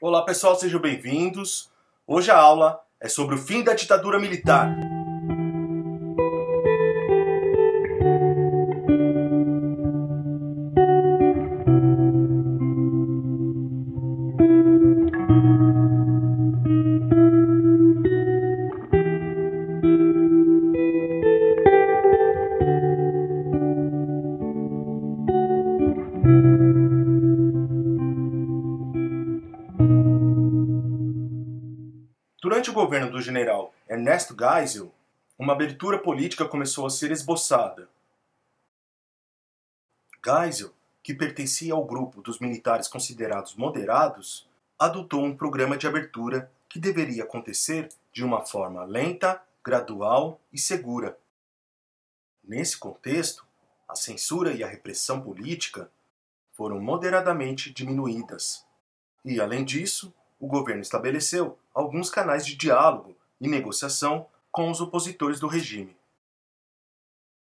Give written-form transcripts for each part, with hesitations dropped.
Olá pessoal, sejam bem-vindos. Hoje a aula é sobre o fim da ditadura militar. Durante o governo do general Ernesto Geisel, uma abertura política começou a ser esboçada. Geisel, que pertencia ao grupo dos militares considerados moderados, adotou um programa de abertura que deveria acontecer de uma forma lenta, gradual e segura. Nesse contexto, a censura e a repressão política foram moderadamente diminuídas. E, além disso, o governo estabeleceu alguns canais de diálogo e negociação com os opositores do regime.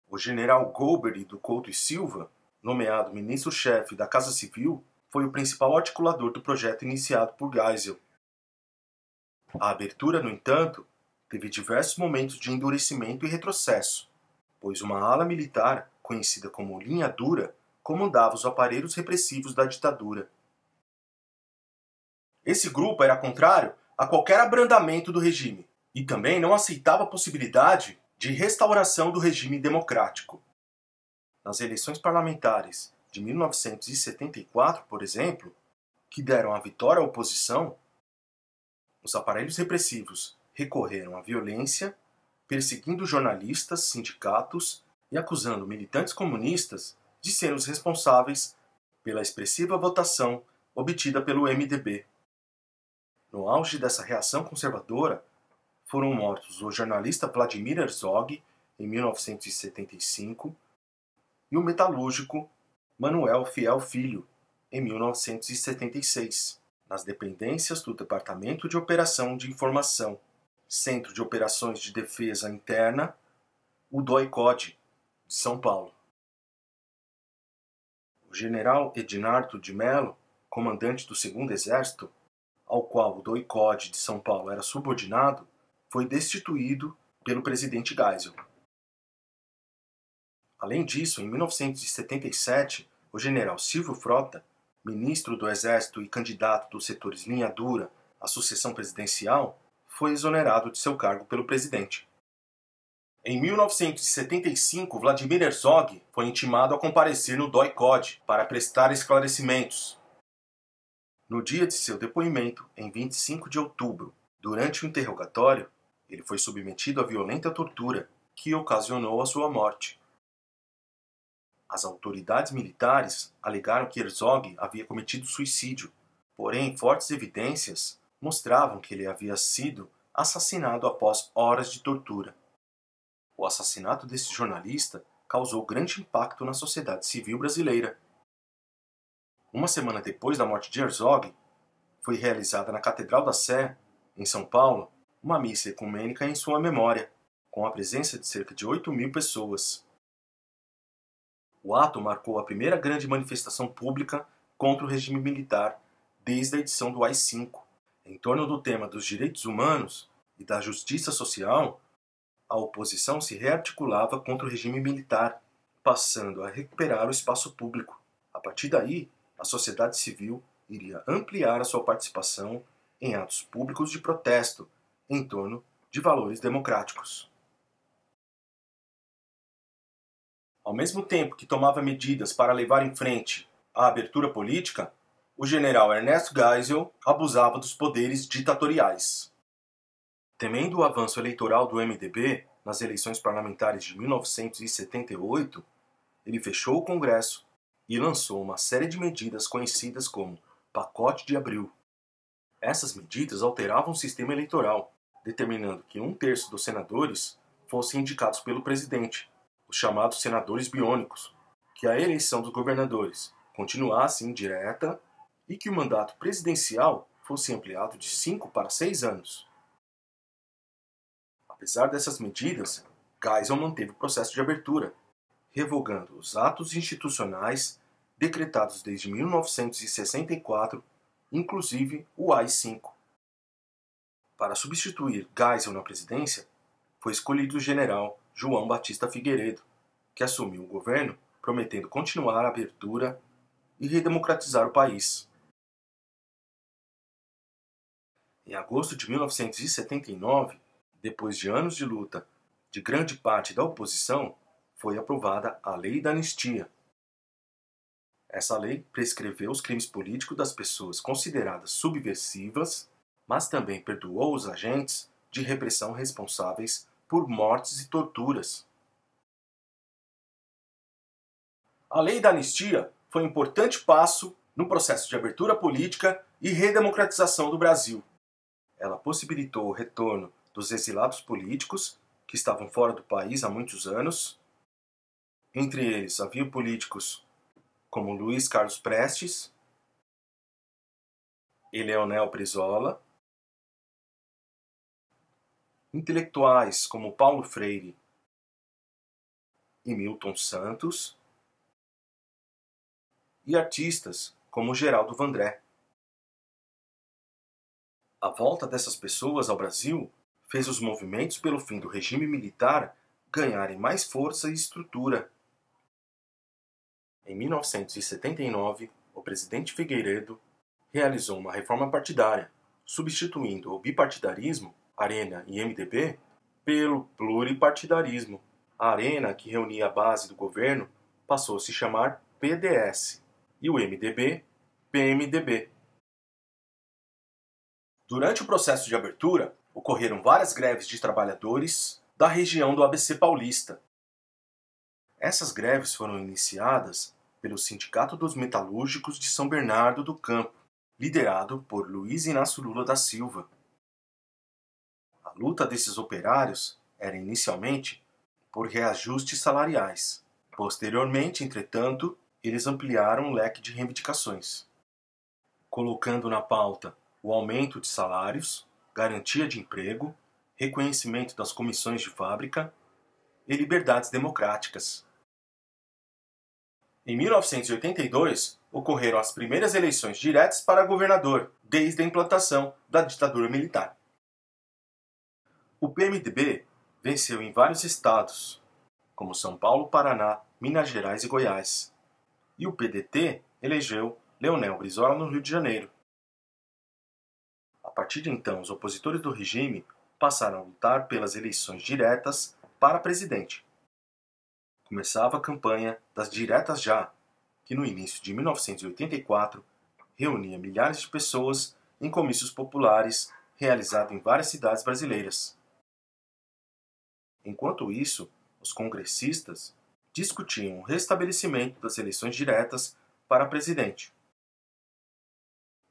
O general Golbery do Couto e Silva, nomeado ministro-chefe da Casa Civil, foi o principal articulador do projeto iniciado por Geisel. A abertura, no entanto, teve diversos momentos de endurecimento e retrocesso, pois uma ala militar, conhecida como Linha Dura, comandava os aparelhos repressivos da ditadura. Esse grupo era contrário a qualquer abrandamento do regime e também não aceitava a possibilidade de restauração do regime democrático. Nas eleições parlamentares de 1974, por exemplo, que deram a vitória à oposição, os aparelhos repressivos recorreram à violência, perseguindo jornalistas, sindicatos e acusando militantes comunistas de serem os responsáveis pela expressiva votação obtida pelo MDB. No auge dessa reação conservadora, foram mortos o jornalista Vladimir Herzog, em 1975, e o metalúrgico Manuel Fiel Filho, em 1976, nas dependências do Departamento de Operação de Informação, Centro de Operações de Defesa Interna, o DOI-CODE, de São Paulo. O general Edinardo de Mello, comandante do 2º Exército, ao qual o DOI-CODE de São Paulo era subordinado, foi destituído pelo presidente Geisel. Além disso, em 1977, o general Silvio Frota, ministro do Exército e candidato dos setores Linha Dura à sucessão presidencial, foi exonerado de seu cargo pelo presidente. Em 1975, Vladimir Herzog foi intimado a comparecer no DOI-CODE para prestar esclarecimentos. No dia de seu depoimento, em 25 de outubro, durante o interrogatório, ele foi submetido a violenta tortura, que ocasionou a sua morte. As autoridades militares alegaram que Herzog havia cometido suicídio, porém fortes evidências mostravam que ele havia sido assassinado após horas de tortura. O assassinato desse jornalista causou grande impacto na sociedade civil brasileira. Uma semana depois da morte de Herzog, foi realizada na Catedral da Sé, em São Paulo, uma missa ecumênica em sua memória, com a presença de cerca de 8.000 pessoas. O ato marcou a primeira grande manifestação pública contra o regime militar desde a edição do AI-5. Em torno do tema dos direitos humanos e da justiça social, a oposição se rearticulava contra o regime militar, passando a recuperar o espaço público. A partir daí, a sociedade civil iria ampliar a sua participação em atos públicos de protesto em torno de valores democráticos. Ao mesmo tempo que tomava medidas para levar em frente a abertura política, o general Ernesto Geisel abusava dos poderes ditatoriais. Temendo o avanço eleitoral do MDB nas eleições parlamentares de 1978, ele fechou o Congresso e lançou uma série de medidas conhecidas como Pacote de Abril. Essas medidas alteravam o sistema eleitoral, determinando que 1/3 dos senadores fossem indicados pelo presidente, os chamados senadores biônicos, que a eleição dos governadores continuasse indireta e que o mandato presidencial fosse ampliado de 5 para 6 anos. Apesar dessas medidas, Geisel manteve o processo de abertura, revogando os atos institucionais decretados desde 1964 inclusive o AI-5. Para substituir Geisel na presidência, foi escolhido o general João Batista Figueiredo, que assumiu o governo prometendo continuar a abertura e redemocratizar o país. Em agosto de 1979, depois de anos de luta de grande parte da oposição, foi aprovada a Lei da Anistia. Essa lei prescreveu os crimes políticos das pessoas consideradas subversivas, mas também perdoou os agentes de repressão responsáveis por mortes e torturas. A Lei da Anistia foi um importante passo no processo de abertura política e redemocratização do Brasil. Ela possibilitou o retorno dos exilados políticos que estavam fora do país há muitos anos. Entre eles havia políticos como Luiz Carlos Prestes e Leonel Brizola, intelectuais como Paulo Freire e Milton Santos, e artistas como Geraldo Vandré. A volta dessas pessoas ao Brasil fez os movimentos pelo fim do regime militar ganharem mais força e estrutura. Em 1979, o presidente Figueiredo realizou uma reforma partidária, substituindo o bipartidarismo, Arena e MDB, pelo pluripartidarismo. A Arena, que reunia a base do governo, passou a se chamar PDS e o MDB, PMDB. Durante o processo de abertura, ocorreram várias greves de trabalhadores da região do ABC Paulista. Essas greves foram iniciadas pelo Sindicato dos Metalúrgicos de São Bernardo do Campo, liderado por Luiz Inácio Lula da Silva. A luta desses operários era inicialmente por reajustes salariais. Posteriormente, entretanto, eles ampliaram o leque de reivindicações, colocando na pauta o aumento de salários, garantia de emprego, reconhecimento das comissões de fábrica e liberdades democráticas. Em 1982, ocorreram as primeiras eleições diretas para governador, desde a implantação da ditadura militar. O PMDB venceu em vários estados, como São Paulo, Paraná, Minas Gerais e Goiás, e o PDT elegeu Leonel Brizola no Rio de Janeiro. A partir de então, os opositores do regime passaram a lutar pelas eleições diretas para presidente. Começava a campanha das Diretas Já, que no início de 1984 reunia milhares de pessoas em comícios populares realizados em várias cidades brasileiras. Enquanto isso, os congressistas discutiam o restabelecimento das eleições diretas para presidente.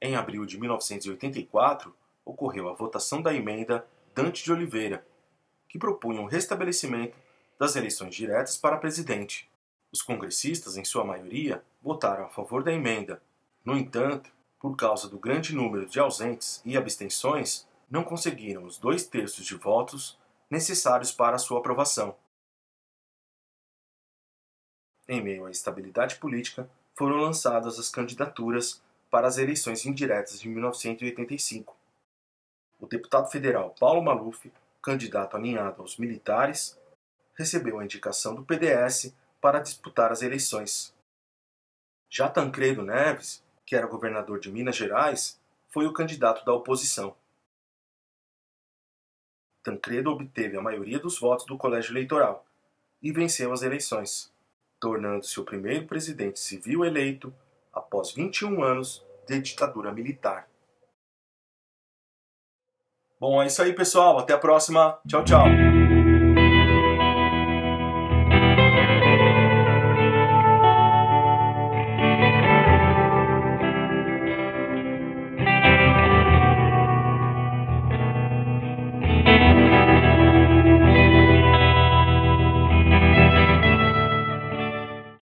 Em abril de 1984, ocorreu a votação da emenda Dante de Oliveira, que propunha o restabelecimento das eleições diretas para presidente. Os congressistas, em sua maioria, votaram a favor da emenda. No entanto, por causa do grande número de ausentes e abstenções, não conseguiram os 2/3 de votos necessários para a sua aprovação. Em meio à instabilidade política, foram lançadas as candidaturas para as eleições indiretas de 1985. O deputado federal Paulo Maluf, candidato alinhado aos militares, recebeu a indicação do PDS para disputar as eleições. Já Tancredo Neves, que era governador de Minas Gerais, foi o candidato da oposição. Tancredo obteve a maioria dos votos do colégio eleitoral e venceu as eleições, tornando-se o primeiro presidente civil eleito após 21 anos de ditadura militar. Bom, é isso aí, pessoal. Até a próxima. Tchau, tchau.